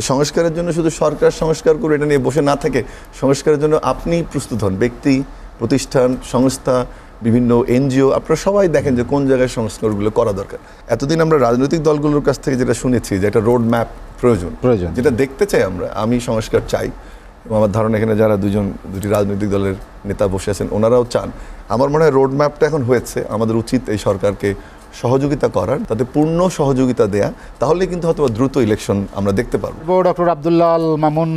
সংস্কারের জন্য শুধু সরকার সংস্কার করে এটা নিয়ে বসে না থেকে সংস্কারের জন্য আপনি প্রস্তুত হন, ব্যক্তি, প্রতিষ্ঠান, সংস্থা, বিভিন্ন এনজিও, আপনারা সবাই দেখেন যে কোন জায়গায় সংস্কারগুলো করা দরকার। এতদিন আমরা রাজনৈতিক দলগুলোর কাছ থেকে যেটা শুনেছি যে একটা রোড ম্যাপ প্রয়োজন, যেটা দেখতে চাই আমি সংস্কার চাই, এবং আমার ধারণা এখানে যারা দুটি রাজনৈতিক দলের নেতা বসে আছেন ওনারাও চান। আমার মনে হয় রোড ম্যাপটা এখন হয়েছে, আমাদের উচিত এই সরকারকে সহযোগিতা করার, তাতে পূর্ণ সহযোগিতা দেয়া, তাহলে কিন্তু হয়তো দ্রুত ইলেকশন আমরা দেখতে পারবো। ডক্টর আব্দুল্লাহ আল মামুন,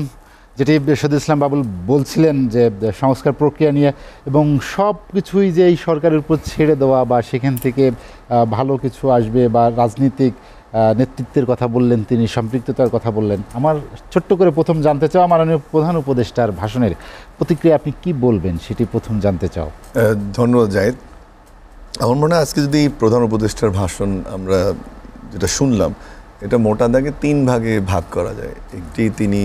যেটি শহীদুল ইসলাম বাবুল বলছিলেন যে সংস্কার প্রক্রিয়া নিয়ে এবং সব কিছুই যে এই সরকারের উপর ছেড়ে দেওয়া বা সেখান থেকে ভালো কিছু আসবে বা রাজনীতিক নেতৃত্বের কথা বললেন, তিনি সম্পৃক্ততার কথা বললেন। আমার ছোট্ট করে প্রথম জানতে চাও মাননীয় প্রধান উপদেষ্টার ভাষণের প্রতিক্রিয়া আপনি কি বলবেন, সেটি প্রথম জানতে চাও। ধন্যবাদ জাহিদ। আমার মনে হয় আজকে যদি প্রধান উপদেষ্টার ভাষণ আমরা যেটা শুনলাম, এটা মোটা দাগে 3 ভাগে ভাগ করা যায়। একটি তিনি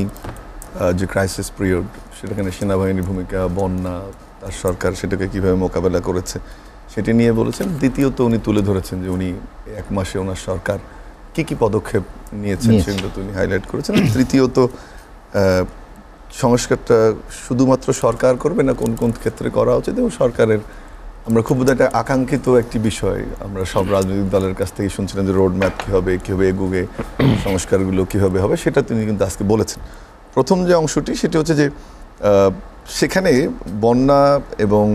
যে ক্রাইসিস পিরিয়ড, সেটাখানে সেনাবাহিনীর ভূমিকা, বন্যা, তার সরকার সেটাকে কীভাবে মোকাবেলা করেছে সেটি নিয়ে বলেছেন। দ্বিতীয়ত উনি তুলে ধরেছেন যে উনি 1 মাসে ওনার সরকার কী কী পদক্ষেপ নিয়েছেন সেগুলো তো উনি হাইলাইট করেছেন। তৃতীয়ত সংস্কারটা শুধুমাত্র সরকার করবে না, কোন কোন ক্ষেত্রে করা উচিত, এবং সরকারের আমরা খুব একটা আকাঙ্ক্ষিত একটি বিষয় আমরা সব রাজনৈতিক দলের কাছ থেকে শুনছিলাম যে রোড ম্যাপ কীভাবে এগুগে সংস্কারগুলো কীভাবে হবে, সেটা তিনি কিন্তু আজকে বলেছেন। প্রথম যে অংশটি সেটি হচ্ছে যে সেখানে বন্যা এবং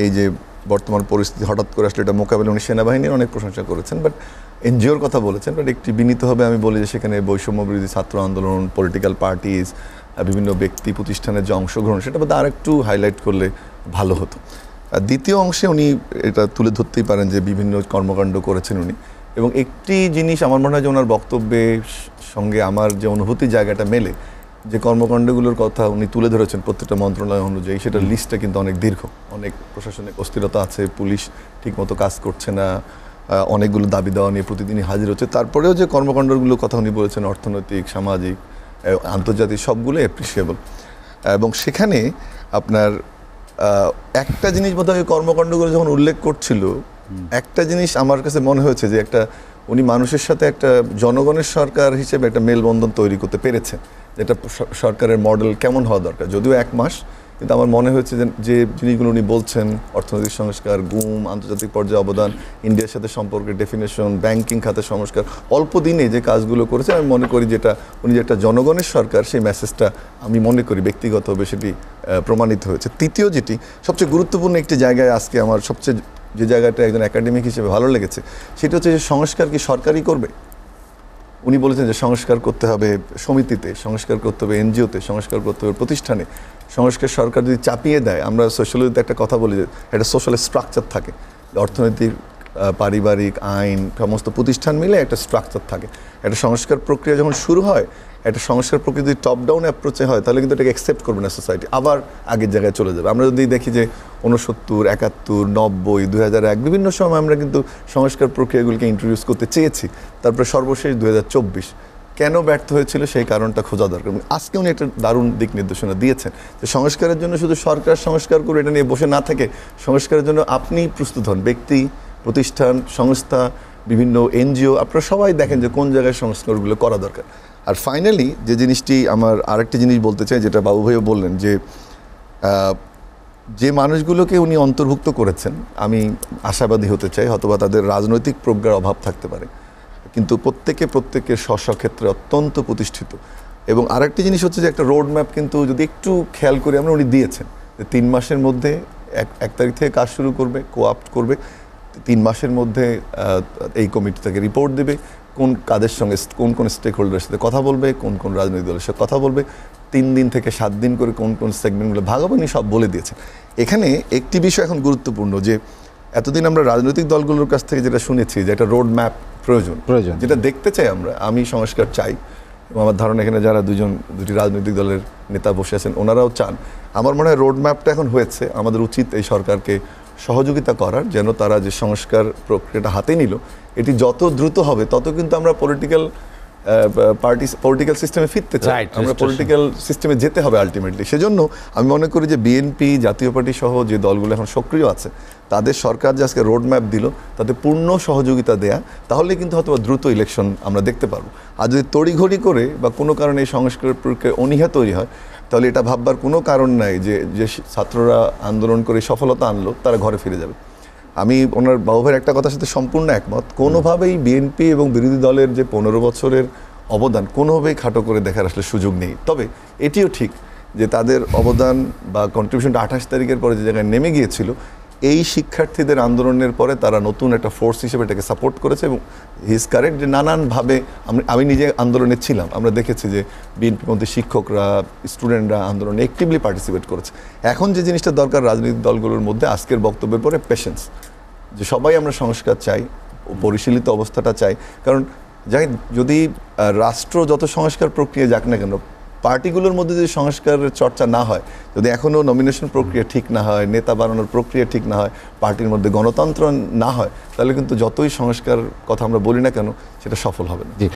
এই যে বর্তমান পরিস্থিতি হঠাৎ করে আসলে এটা মোকাবেলা উনি সেনাবাহিনীর অনেক প্রশংসা করেছেন, বাট এনজিওর কথা বলেছেন। বাট একটি বিনীতভাবে আমি বলি যে সেখানে বৈষম্য বিরোধী ছাত্র আন্দোলন, পলিটিক্যাল পার্টিজ, বিভিন্ন ব্যক্তি প্রতিষ্ঠানের যে অংশগ্রহণ, সেটা বোধহয় আরেকটু হাইলাইট করলে ভালো হতো। দ্বিতীয় অংশে উনি এটা তুলে ধরতেই পারেন যে বিভিন্ন কর্মকাণ্ড করেছেন উনি, এবং একটি জিনিস আমার মনে হয় যে ওনার বক্তব্যের সঙ্গে আমার যে অনুভূতির জায়গাটা মেলে, যে কর্মকাণ্ডগুলোর কথা উনি তুলে ধরেছেন প্রত্যেকটা মন্ত্রণালয় অনুযায়ী, সেটার লিস্টটা কিন্তু অনেক দীর্ঘ। অনেক প্রশাসনিক অস্থিরতা আছে, পুলিশ ঠিকমতো কাজ করছে না, অনেকগুলো দাবি দেওয়া নিয়ে প্রতিদিনই হাজির হচ্ছে। তারপরেও যে কর্মকাণ্ডগুলোর কথা উনি বলেছেন, অর্থনৈতিক, সামাজিক, আন্তর্জাতিক, সবগুলো অ্যাপ্রিসিয়েবল। এবং সেখানে আপনার একটা জিনিস বোধহয় কর্মকাণ্ডগুলো যখন উল্লেখ করছিল, একটা জিনিস আমার কাছে মনে হয়েছে যে উনি মানুষের সাথে একটা জনগণের সরকার হিসেবে একটা মেলবন্ধন তৈরি করতে পেরেছেন, যেটা সরকারের মডেল কেমন হওয়া দরকার। যদিও 1 মাস, কিন্তু আমার মনে হয়েছে যে জিনিসগুলো উনি বলছেন, অর্থনৈতিক সংস্কার, গুম, আন্তর্জাতিক পর্যায়ে অবদান, ইন্ডিয়ার সাথে সম্পর্কের ডেফিনেশন, ব্যাংকিং খাতের সংস্কার, অল্প দিনে যে কাজগুলো করেছে, আমি মনে করি যেটা উনি যে একটা জনগণের সরকার, সেই মেসেজটা আমি মনে করি ব্যক্তিগতভাবে সেটি প্রমাণিত হয়েছে। তৃতীয় যেটি সবচেয়ে গুরুত্বপূর্ণ একটি জায়গায় আজকে আমার সবচেয়ে যে জায়গাটা একজন একাডেমিক হিসেবে ভালো লেগেছে, সেটা হচ্ছে যে সংস্কার কি সরকারই করবে। উনি বলেছেন যে সংস্কার করতে হবে সমিতিতে, সংস্কার করতে হবে এনজিওতে, সংস্কার করতে হবে প্রতিষ্ঠানে। সংস্কার সরকার যদি চাপিয়ে দেয়, আমরা সোশ্যালজিতে একটা কথা বলি যে একটা সোশ্যাল স্ট্রাকচার থাকে, অর্থনৈতিক, পারিবারিক, আইন, সমস্ত প্রতিষ্ঠান মিলে একটা স্ট্রাকচার থাকে। একটা সংস্কার প্রক্রিয়া যখন শুরু হয়, একটা সংস্কার প্রক্রিয়া যদি টপ ডাউন অ্যাপ্রোচে হয়, তাহলে কিন্তু এটাকে অ্যাকসেপ্ট করবে না সোসাইটি, আবার আগের জায়গায় চলে যাবে। আমরা যদি দেখি যে 69, 71, 90, 2001 বিভিন্ন সময় আমরা কিন্তু সংস্কার প্রক্রিয়াগুলিকে ইন্ট্রোডিউস করতে চেয়েছি। তারপরে সর্বশেষ 2024 কেন ব্যর্থ হয়েছিল সেই কারণটা খোঁজা দরকার। আজকে উনি একটা দারুণ দিক নির্দেশনা দিয়েছেন যে সংস্কারের জন্য শুধু সরকার সংস্কার করে এটা নিয়ে বসে না থেকে সংস্কারের জন্য আপনি প্রস্তুত হন, ব্যক্তি, প্রতিষ্ঠান, সংস্থা, বিভিন্ন এনজিও, আপনারা সবাই দেখেন যে কোন জায়গায় সংস্কারগুলো করা দরকার। আর ফাইনালি যে জিনিসটি আমার আরেকটি জিনিস বলতে চাই, যেটা বাবু ভাইও বললেন, যে মানুষগুলোকে উনি অন্তর্ভুক্ত করেছেন, আমি আশাবাদী হতে চাই, হয়তোবা তাদের রাজনৈতিক প্রজ্ঞার অভাব থাকতে পারে, কিন্তু প্রত্যেকের স্ব ক্ষেত্রে অত্যন্ত প্রতিষ্ঠিত। এবং আরেকটি জিনিস হচ্ছে যে একটা রোড ম্যাপ কিন্তু যদি একটু খেয়াল করি আমরা, উনি দিয়েছেন যে 3 মাসের মধ্যে 1 তারিখ থেকে কাজ শুরু করবে, কোঅপ্ট করবে, 3 মাসের মধ্যে এই কমিটি থেকে রিপোর্ট দেবে, কোন কাদের সঙ্গে কোন স্টেক হোল্ডারের সাথে কথা বলবে, কোন রাজনৈতিক দলের সাথে কথা বলবে, 3 দিন থেকে 7 দিন করে কোন সেগমেন্টগুলো ভাগ হবে, সব বলে দিয়েছেন। এখানে একটি বিষয় এখন গুরুত্বপূর্ণ, যে এতদিন আমরা রাজনৈতিক দলগুলোর কাছ থেকে যেটা শুনেছি যে একটা রোড ম্যাপ প্রয়োজন, যেটা দেখতে চাই আমি সংস্কার চাই, এবং আমার ধারণা এখানে যারা দুটি রাজনৈতিক দলের নেতা বসে আছেন ওনারাও চান। আমার মনে হয় রোড ম্যাপটা এখন হয়েছে, আমাদের উচিত এই সরকারকে সহযোগিতা করার, যেন তারা যে সংস্কার প্রক্রিয়াটা হাতে নিল এটি যত দ্রুত হবে তত কিন্তু আমরা পলিটিক্যাল পলিটিক্যাল সিস্টেমে ফিরতে চাই, Right, আমরা restoration. পলিটিক্যাল সিস্টেমে যেতে হবে আলটিমেটলি। সেজন্য আমি মনে করি যে বিএনপি, জাতীয় পার্টি সহ যে দলগুলো এখন সক্রিয় আছে, তাদের সরকার যে আজকে রোড ম্যাপ দিল, তাতে পূর্ণ সহযোগিতা দেয়া, তাহলে কিন্তু হয়তো দ্রুত ইলেকশন আমরা দেখতে পারবো। আর যদি তড়িঘড়ি করে বা কোনো কারণে এই সংস্কার প্রক্রিয়া অনীহা তৈরি হয়, তাহলে এটা ভাববার কোনো কারণ নাই যে যে ছাত্ররা আন্দোলন করে সফলতা আনলো তারা ঘরে ফিরে যাবে। আমি ওনার বাবু ভাইয়ের একটা কথার সাথে সম্পূর্ণ একমত। কোনোভাবেই বিএনপি এবং বিরোধী দলের যে 15 বছরের অবদান কোনোভাবেই খাটো করে দেখার আসলে সুযোগ নেই। তবে এটিও ঠিক যে তাদের অবদান বা কন্ট্রিবিউশনটা 28 তারিখের পরে যে জায়গায় নেমে গিয়েছিল, এই শিক্ষার্থীদের আন্দোলনের পরে তারা নতুন একটা ফোর্স হিসেবে এটাকে সাপোর্ট করেছে। এবং হিজ কারেক্ট যে নানানভাবে আমি নিজে আন্দোলনে ছিলাম, আমরা দেখেছি যে বিএনপির মধ্যে শিক্ষকরা, স্টুডেন্টরা আন্দোলনে অ্যাক্টিভলি পার্টিসিপেট করেছে। এখন যে জিনিসটা দরকার রাজনৈতিক দলগুলোর মধ্যে আজকের বক্তব্যের পরে পেশেন্স, যে সবাই আমরা সংস্কার চাই, পরিশীলিত অবস্থাটা চাই। কারণ যাই যদি রাষ্ট্র যত সংস্কার প্রক্রিয়া যাক না কেন, পার্টিগুলোর মধ্যে যদি সংস্কারের চর্চা না হয়, যদি এখনও নমিনেশন প্রক্রিয়া ঠিক না হয়, নেতা বানানোর প্রক্রিয়া ঠিক না হয়, পার্টির মধ্যে গণতন্ত্র না হয়, তাহলে কিন্তু যতই সংস্কার কথা আমরা বলি না কেন সেটা সফল হবে না। জি।